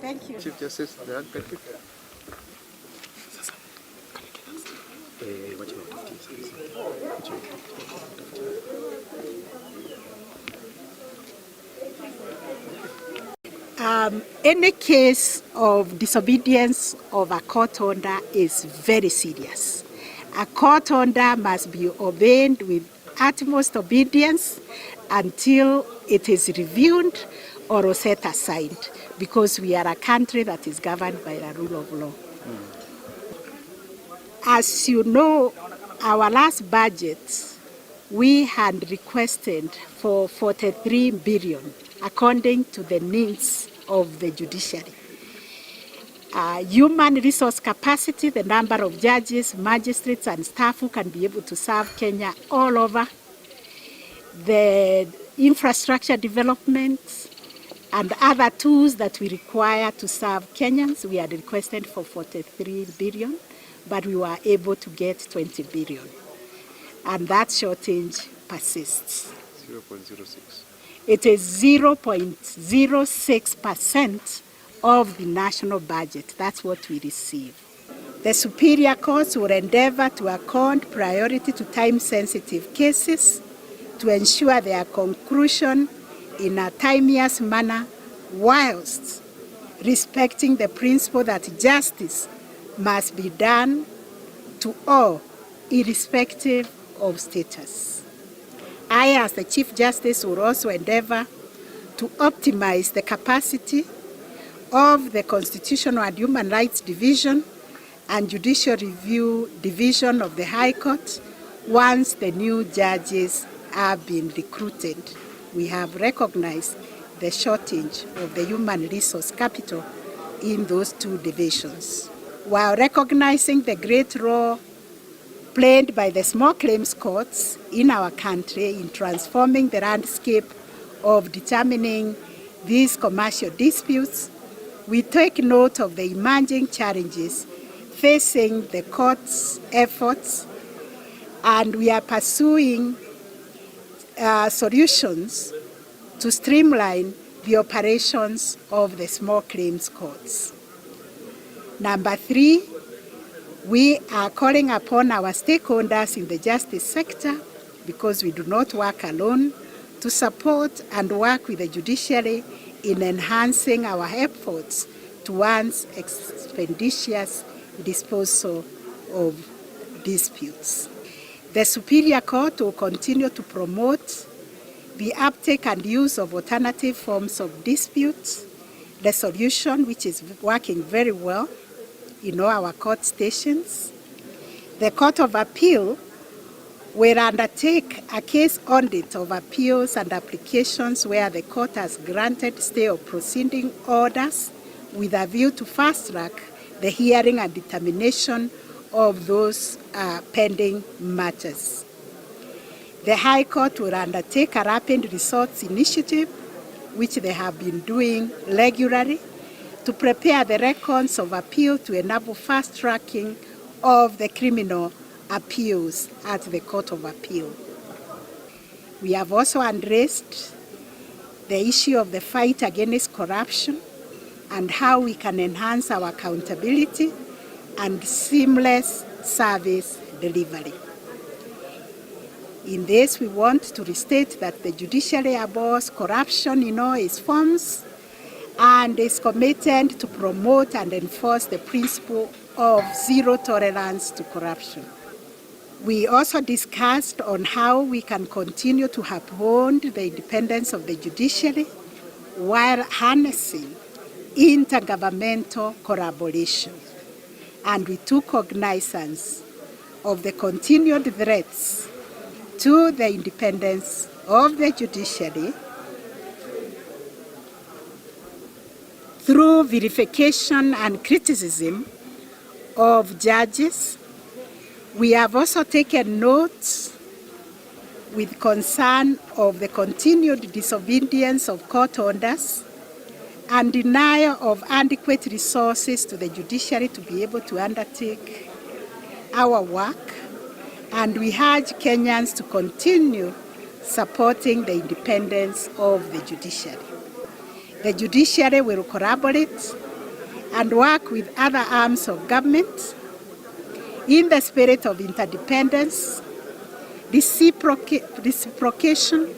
Thank you. Chief Justice, thank you. Any case of disobedience of a court order is very serious. A court order must be obeyed with utmost obedience until it is reviewed or set aside, because we are a country that is governed by the rule of law. As you know, our last budget, we had requested for 43 billion, according to the needs of the judiciary. Human resource capacity, the number of judges, magistrates, and staff who can be able to serve Kenya all over, the infrastructure development, and other tools that we require to serve Kenyans. We had requested for 43 billion, but we were able to get 20 billion. And that shortage persists. 0.06. It is 0.06% of the national budget. That's what we receive. The superior courts will endeavor to accord priority to time-sensitive cases to ensure their conclusion in a timeous manner, whilst respecting the principle that justice must be done to all, irrespective of status. I, as the Chief Justice, will also endeavor to optimize the capacity of the Constitutional and Human Rights Division and Judicial Review Division of the High Court once the new judges have been recruited. We have recognized the shortage of the human resource capital in those two divisions, while recognizing the great role played by the small claims courts in our country in transforming the landscape of determining these commercial disputes. We take note of the emerging challenges facing the court's efforts, and we are pursuing solutions to streamline the operations of the small claims courts. Number 3, we are calling upon our stakeholders in the justice sector, because we do not work alone, to support and work with the judiciary in enhancing our efforts towards expeditious disposal of disputes. The Superior Court will continue to promote the uptake and use of alternative forms of dispute resolution, which is working very well in all our court stations. The Court of Appeal will undertake a case audit of appeals and applications where the court has granted stay of proceeding orders with a view to fast-track the hearing and determination of those pending matters. The High Court will undertake a rapid results initiative, which they have been doing regularly, to prepare the records of appeal to enable fast-tracking of the criminal appeals at the Court of Appeal. We have also addressed the issue of the fight against corruption and how we can enhance our accountability and seamless service delivery. In this, we want to restate that the judiciary abhors corruption in all its forms and is committed to promote and enforce the principle of zero tolerance to corruption. We also discussed on how we can continue to uphold the independence of the judiciary while harnessing intergovernmental collaboration. And we took cognizance of the continued threats to the independence of the judiciary through verification and criticism of judges. We have also taken notes with concern of the continued disobedience of court orders and denial of adequate resources to the judiciary to be able to undertake our work. And we urge Kenyans to continue supporting the independence of the judiciary. The judiciary will collaborate and work with other arms of government in the spirit of interdependence, reciprocation.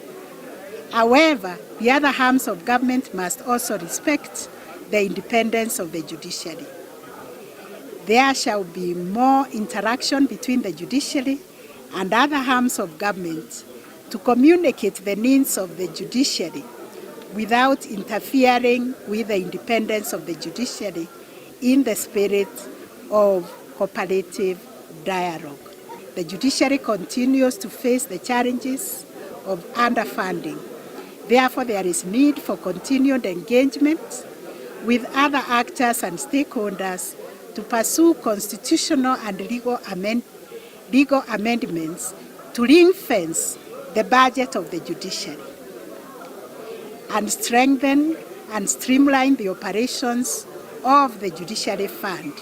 However, the other arms of government must also respect the independence of the judiciary. There shall be more interaction between the judiciary and other arms of government to communicate the needs of the judiciary without interfering with the independence of the judiciary in the spirit of cooperative dialogue. The judiciary continues to face the challenges of underfunding. Therefore, there is need for continued engagement with other actors and stakeholders to pursue constitutional and legal amendments to ring-fence the budget of the judiciary and strengthen and streamline the operations of the judiciary fund